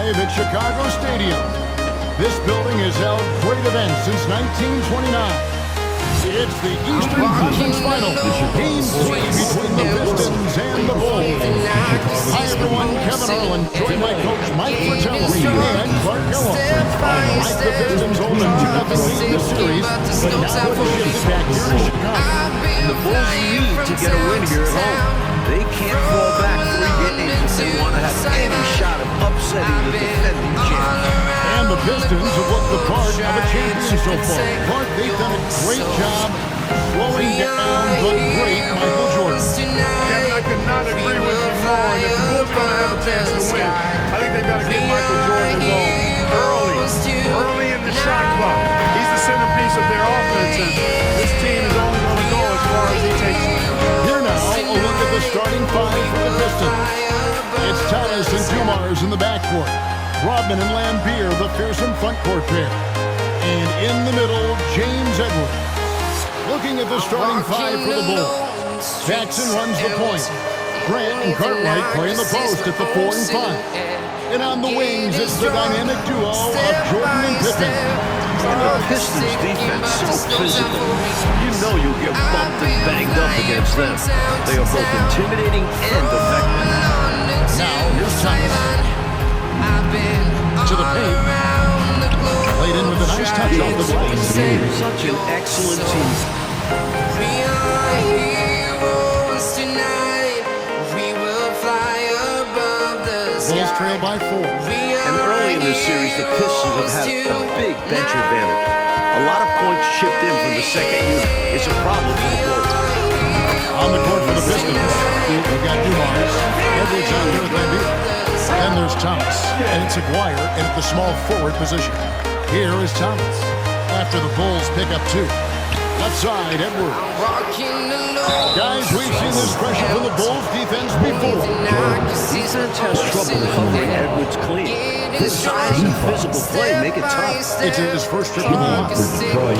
live at Chicago Stadium. This building has held great events since 1929. It's the Eastern Conference Final, Game 3 between the Pistons and the Bulls. Hi everyone, Kevin Harlan, joined by Coach Mike Fratello and Clark Gillow. Like the Pistons hold a 2-0 lead in the series, but now they're shifted back here to Chicago. The Bulls need to get a win here at home. They can't fall back 3 games if they want to have any shot of upsetting the defending champions. And the Pistons have looked the part of a champion so far. Clark, they've done a great job slowing down the great Michael Jordan. Kevin, I could not agree with you more. And if the Bulls are going to have a chance to win, I think they've got to get Michael Jordan involved early in the shot clock. He's the centerpiece of their offense, and this team is only going to go as far as he takes it. Here now, a look at the starting five for the Pistons. It's Thomas and Dumars in the backcourt. Rodman and Lambeer, the fearsome front court pair. And in the middle, James Edwards. Looking at the starting five for the Bulls. Jackson runs the point. Grant and Cartwright play in the post at the 4 and 5. And on the wings, it's the dynamic duo of Jordan and Pippen. The Pistons defense so physical. You know you'll get bumped and banged up against them. They are both intimidating and effective. Now, here's Thomas. To the paint. Played in with a nice touch off the glass. Such an excellent team. We are heroes tonight. We will fly above the sky. Bulls trail by 4. And early in this series, the Pistons have had a big bench advantage. A lot of points chipped in from the second unit. It's a problem for the Bulls. On the court for the Pistons, we've got Dumars. Edwards out here with Lambeer. Then there's Thomas, and it's Aguirre in at the small forward position. Here is Thomas. After the Bulls pick up 2. Left side, Edwards. Guys, we've seen this pressure from the Bulls defense before. Defense has trouble covering Edwards clean. His size and physical play make it tough. It's in his first trip to the line. Detroit,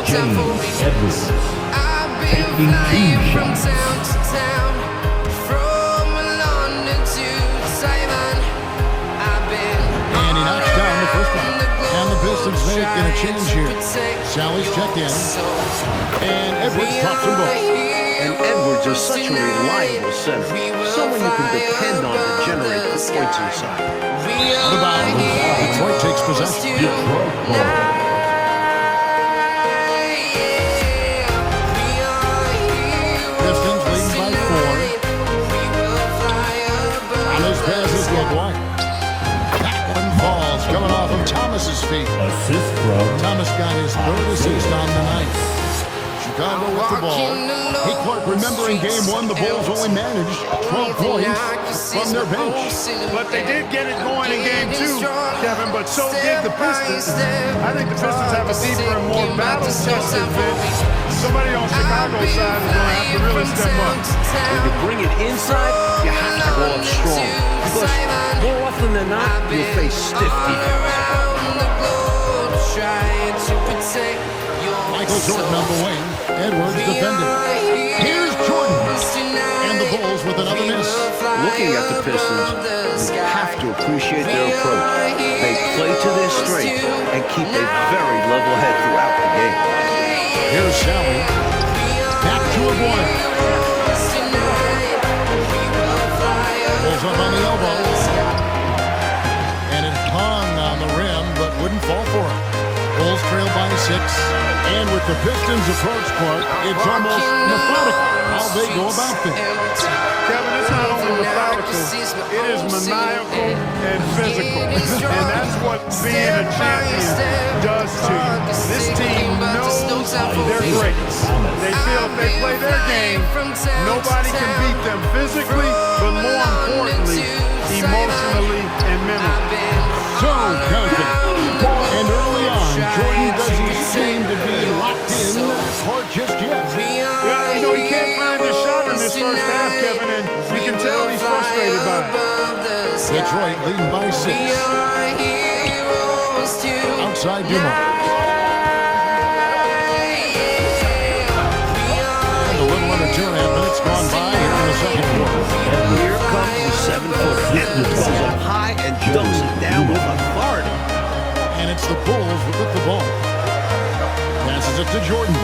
James Edwards, taking 2 shots. And he knocks down the first one. And the Pistons making a change here. Sally's checked in. And Edwards drops them both. And Edwards is such a reliable center. Someone you can depend on to generate the points inside. The ball. Detroit takes possession. Detroit ball. Pistons leading by 4. Thomas passes to Aguirre. That one falls, coming off of Thomas's feet. Assist from Thomas got his 3rd assist on the night. Chicago with the ball. Hey, Clark, remember in Game 1, the Bulls only managed 12 points from their bench. But they did get it going in Game 2, Kevin, but so did the Pistons. I think the Pistons have a deeper and more battle-tested bench. Somebody on Chicago's side is going to have to really step up. When you bring it inside, you have to go up strong. Because more often than not, you'll face stiff defense. Michael Jordan on the wing. Edwards defending. Here's Jordan. And the Bulls with another miss. Looking at the Pistons, you have to appreciate their approach. They play to their strengths and keep a very level head throughout the game. Here's Sally. Back to Aguirre. Pulls up on the elbow. And it hung on the rim, but wouldn't fall for it. Bulls trail by 6. And with the Pistons' approach, Clark, it's almost methodical how they go about things. Kevin, it's not only methodical, it is maniacal and physical. And that's what being a champion does to you. This team knows they're great. They feel if they play their game, nobody can beat them physically, but more importantly, emotionally and mentally. So confident. And early on, Jordan doesn't seem to be locked in court just yet. Yeah, you know, he can't find the shot in this first half, Kevin, and you can tell he's frustrated by it. Detroit leading by 6. Outside Dumars. And a little under 2.5 minutes gone by here in the second quarter. Here comes the 7-footer. Edwards goes up high and dunks it. down with authority. And it's the Bulls with the ball. Passes it to Jordan.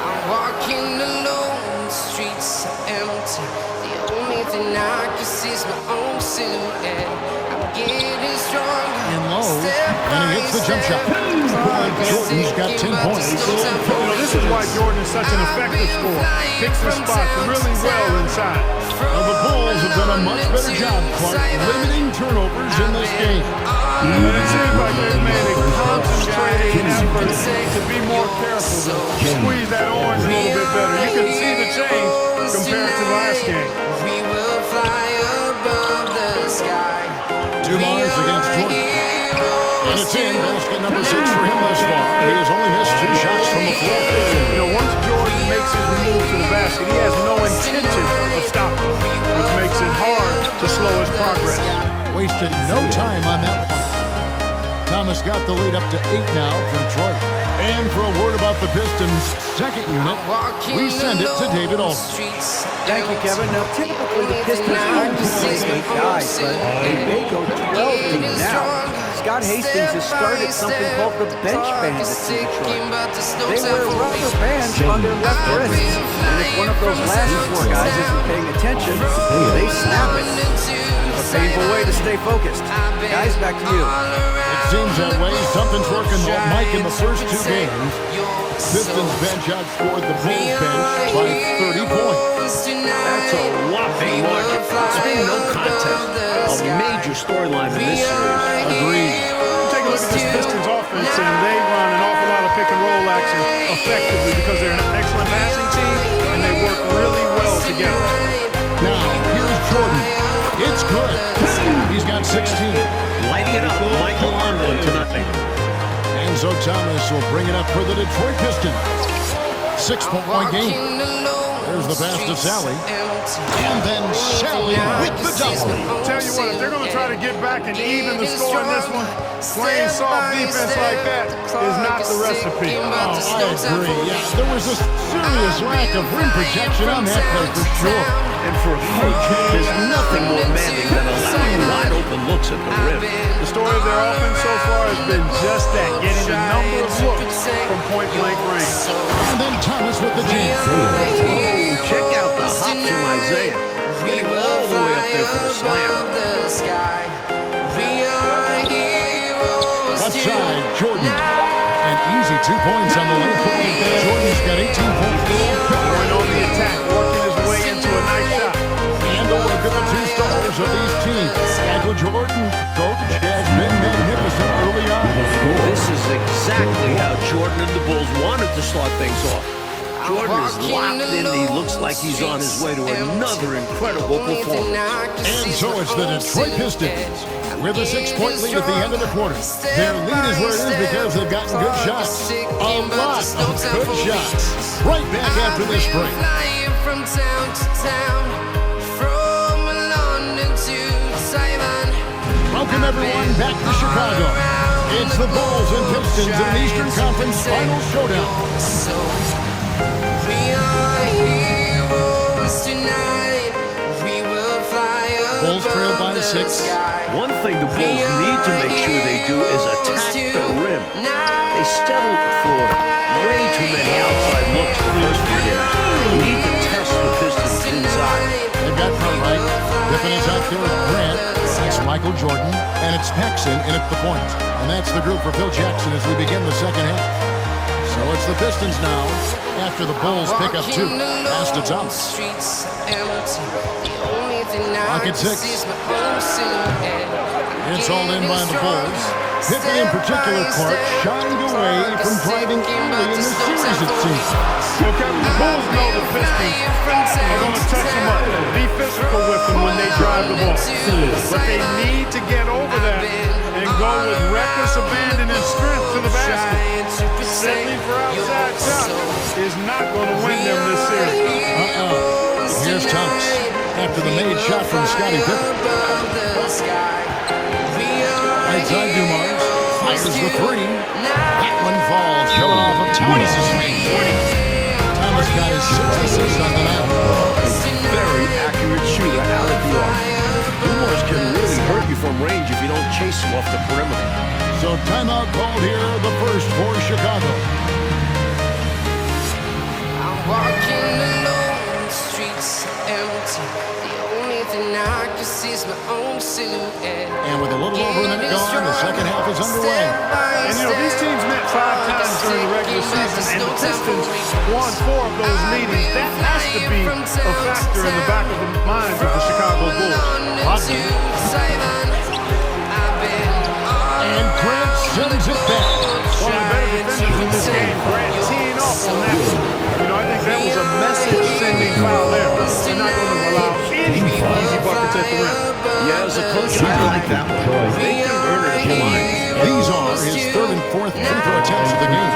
I'm walking alone, the streets are empty. The only thing I can see is my own silhouette. I'm getting stronger. In low, and he hits the jump shot. Jordan's got 10 points. You know, this is why Jordan is such an effective scorer. Picks the spots really well inside. Well, the Bulls have done a much better job, Clark, limiting turnovers in this game. And it seems like they've made a concentrated effort to be more careful, to squeeze that orange a little bit better. You can see the change compared to last game. We will fly above the sky. Dumars against Jordan. And it's in. Basket number 6 for him thus far. He has only missed 2 shots from the floor. You know, once Jordan makes his move to the basket, he has no intention of stopping, which makes it hard to slow his progress. Wasted no time on that one. Thomas got the lead up to 8 now from Troy. And for a word about the Pistons' second unit, we send it to David Aldridge. Thank you, Kevin. Now, typically the Pistons only play 8 guys, but they may go 12 deep now. Scott Hastings has started something called the bench bandits in Detroit. They wear rubber bands on their left wrists, and if one of those last 4 guys isn't paying attention, they snap it. A painful way to stay focused. Guys, back to you. It seems that way. Something's working well, Mike, in the first 2 games. Pistons bench outscored the Bulls bench by 30 points. That's a whopping margin. It's been no contest. A major storyline in this series. Agreed. Take a look at this Pistons offense, and they run an awful lot of pick-and-roll action effectively because they're an excellent passing team, and they work really well together. Now, here's Jordan. It's good. He's got 16. Lighting it up, Michael London tonight. Enzo Thomas will bring it up for the Detroit Pistons. 6-point game. There's the pass to Sally. And then Sally with the double. Tell you what, if they're going to try to get back and even the score in this one, playing soft defense like that is not the recipe. Oh, I agree. Yeah, there was a serious lack of rim protection on that play for sure. And for a coach, there's nothing more demanding than allowing wide open looks at the rim. The story of their offense so far has been just that, getting a number of looks from point-blank range. And then Thomas with the jam. Oh, check out the hops from Isaiah. Getting all the way up there for the slam. Outside, Jordan. An easy 2 points on the left. Jordan's got 18 points. Going on the attack, working his way into a nice shot. And a look at the 2 stars of these teams. Michael Jordan, coach, has been magnificent early on. This is exactly how Jordan and the Bulls wanted to start things off. Jordan is locked in. He looks like he's on his way to another incredible performance. And so it's the Detroit Pistons with a 6-point lead at the end of the quarter. Their lead is where it is because they've gotten good shots. A lot of good shots. Right back after this break. From town to town, from London to Taiwan. Welcome everyone back to Chicago. It's the Bulls and Pistons in the Eastern Conference Final Showdown. So we are heroes tonight. We will fly Bulls trail by 6. One thing the Bulls need to make sure they do is attack the rim. They settled for way too many outside looks the first few games. They need to test the Pistons inside. They've got Cartwright. Pippen is out there with Grant. That's Michael Jordan. And it's Paxson in at the point. And that's the group for Phil Jackson as we begin the second half. So it's the Pistons now after the Bulls pick up 2. Pass to Thomas. Lock at 6. It's all in by the Bulls. Pippen in particular part shined away from driving early in the series, it seems. Well, Kevin, the Bulls know the Pistons are going to touch them up, be physical with them when they drive the ball. But they need to get over that and go with reckless abandon and strength to the basket. Settling for outside shots is not going to win them this series. Here's Thomas after the made shot from Scottie Pippen. Right side Dumars. Fires the 3. That one falls. Showing off of Thomas's range. Thomas got his 6 assists on the night. Very accurate shooter out of the arc. Dumars can really hurt you from range if you don't chase him off the perimeter. So timeout called here, the first for Chicago. I'm walking alone, the streets are empty. The only thing I can see is my own silhouette. And with a little over a minute gone, the second half is underway. And you know, these teams met 5 times during the regular season, and the Pistons won 4 of those meetings. That has to be a factor in the back of the minds of the Chicago Bulls. And Grant sends it back. One of the better defenders in this game, Grant, teeing off on that one. You know, I think that was a message-sending foul there. They're not going to allow any easy buckets at the rim. Yeah, as a coach, I like that one. They can earn it at the line. These are his third and fourth free throw attempts of the game.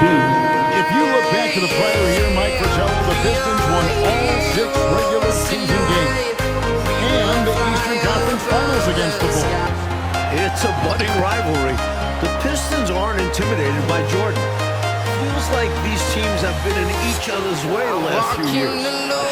If you look back to the prior year, Mike Fratello, the Pistons won all 6 regular season games and the Eastern Conference Finals against the Bulls. It's a budding rivalry. The Pistons aren't intimidated by Jordan. Feels like these teams have been in each other's way the last few years.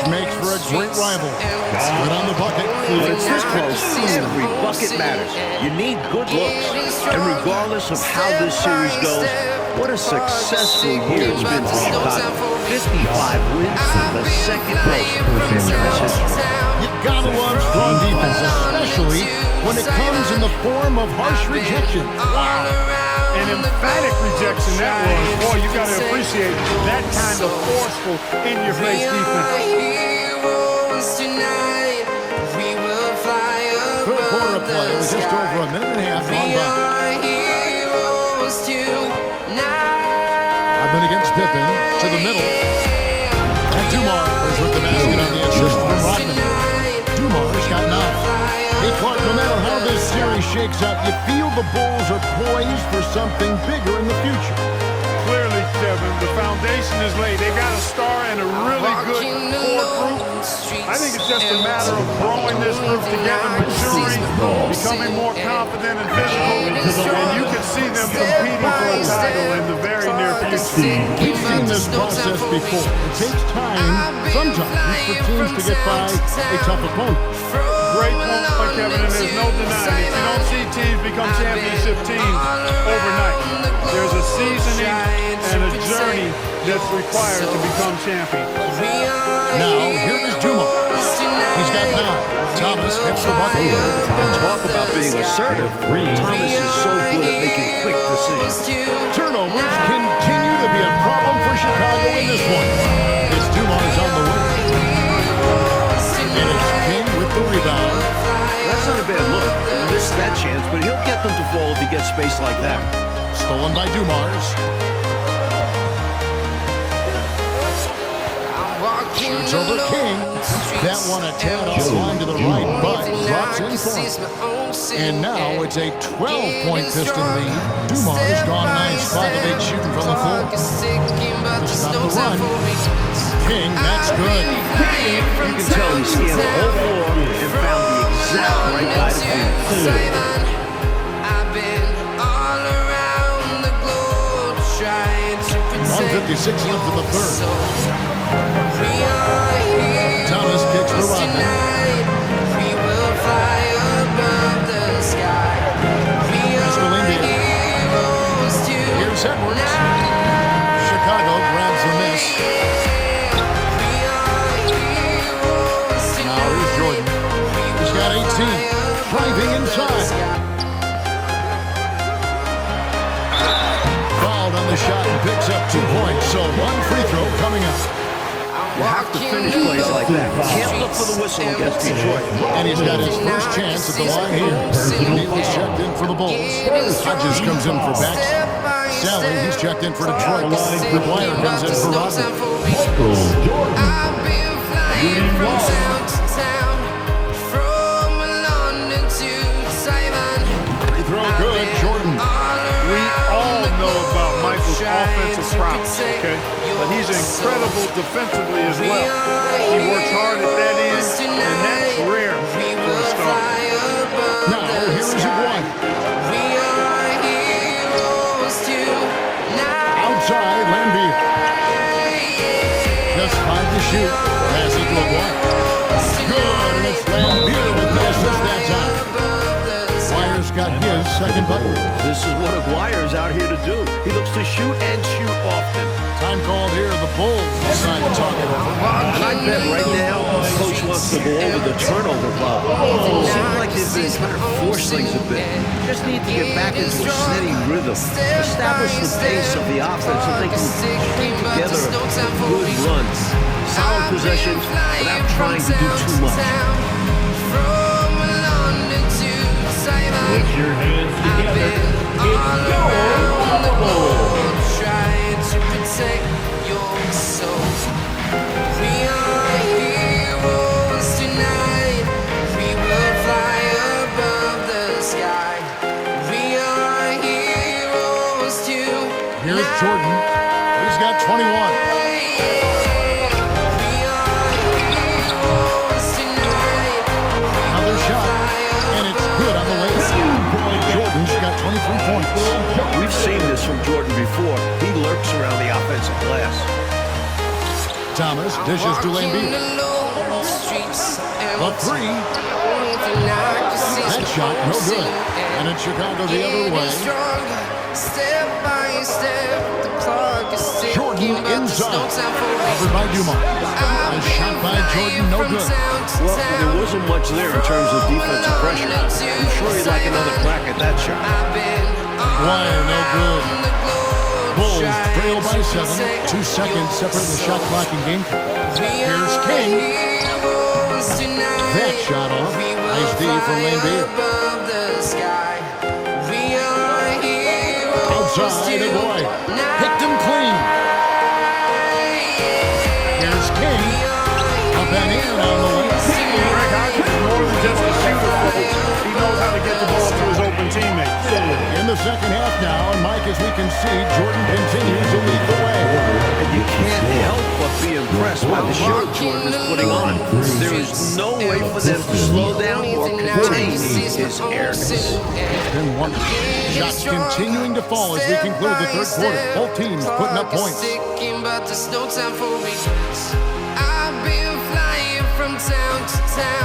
Makes for a great rival. Good on the bucket. When it's this close, every bucket matters. You need good looks. And regardless of how this series goes, what a successful year it's been for Chicago. 55 wins, the second most in franchise history. You gotta love strong defense, especially when it comes in the form of harsh rejection. Wow. An emphatic rejection that was. Boy, you got to appreciate that kind of forceful, in-your-face defense. Third quarter play was just over a minute and a half gone by. I've been against Pippen to the middle. And Dumars with the basket on the assist from Rodman. Dumars got 9. Hey, Clark, no matter how this series shakes out, you feel the Bulls are poised for something bigger in the future. Clearly, Kevin, the foundation is laid. They got a star and a really good core group. I think it's just a matter of growing this group together, maturing, becoming more confident and physical, and you can see them competing for a title in the very near future. We've seen this process before. It takes time, sometimes, for teams to get by a tough opponent. Great point, Kevin, and there's no denying it. You don't see teams become championship teams overnight. There's a seasoning and a journey that's required to become champion. Now, here is Dumars. He's got 9. Thomas hits the bucket. Talk about being assertive. Thomas is so good at making quick decisions. Turnovers continue to be a problem for Chicago in this one. It's Dumars on the wing. And it's King with the rebound. That's not a bad look. He missed that chance, but he'll get them to fall if he gets space like that. Stolen by Dumars. Shoots over King. That one a tad off line to the right, but drops in for him. And now it's a 12-point Piston lead. Dumars gone 9, 5 of 8 shooting from the floor. To stop the run. King, that's good. You can tell he scanned the whole floor and found the exact right guy to beat. 1:56 left in the third. Thomas kicks for Rodman. Here's Edwards. Chicago grabs the miss. Now here's Jordan. He's got 18. Driving inside. Fouled on the shot and picks up 2 points. So 1 free throw coming up. You have to finish plays like that. Can't look for the whistle against Detroit. And he's got his first chance at the line here. Neal's checked in for the Bulls. Hodges comes in for Bex. Sally, he's checked in for Detroit. McGuire comes in for Rodman. I've been flying from town to town, from London to Taiwan. Free throw good, Jordan. We all know about Michael's offensive prowess, okay? But he's incredible defensively as well. He works hard at that end, and that's rare for a star. Now, here's Iguan. Outside, Lambier. Just 5 to shoot. Pass it to Iguan. Good, and it's Lambier with the assist that time. Pierce got his second bucket. This is what Aguirre's out here to do. He looks to shoot and shoot often. Time called here. The Bulls decide to talk it over. And I bet right now, Coach wants to go over the turnover problem. It seems like they've been trying to force things a bit. Just need to get back into a steady rhythm. Establish the pace of the offense so they can string together good runs. Solid possessions without trying to do too much. Put your hands together. It's go for the Bulls. Trying to protect your soul. We are heroes tonight. We will fly above the sky. We are heroes tonight. Here's Jordan. He's got 21. Another shot, and it's good on the way. Boy, Jordan's got 23 points. We've seen this from Jordan before. He lurks around the offensive glass. Thomas dishes to Lambeer. The three. That shot, no good. And it's Chicago the other way. Jordan inside. Covered by Dumont. A shot by Jordan, no good. Well, there wasn't much there in terms of defensive pressure. I'm sure he'd like another crack at that shot. Wire, no good. Bulls trail by 7. 2 seconds separate the shot clock and game clock. Here's King. That shot off. Nice D from Lambeer. Outside Aguirre. Picked him clean. Here's King. Up and in on the way. Greg Hodges is more than just a shooter, folks. He knows how to get the ball to his open teammates. In the second half now, and Mike, as we can see, Jordan continues to lead the way. And you can't help but be impressed by the shot Jordan is putting on. There is no way for them to slow down or contain his arrogance. 10-1. Shots continuing to fall as we conclude the third quarter. Both teams putting up points. But there's no time for regrets. I've been flying from town to town.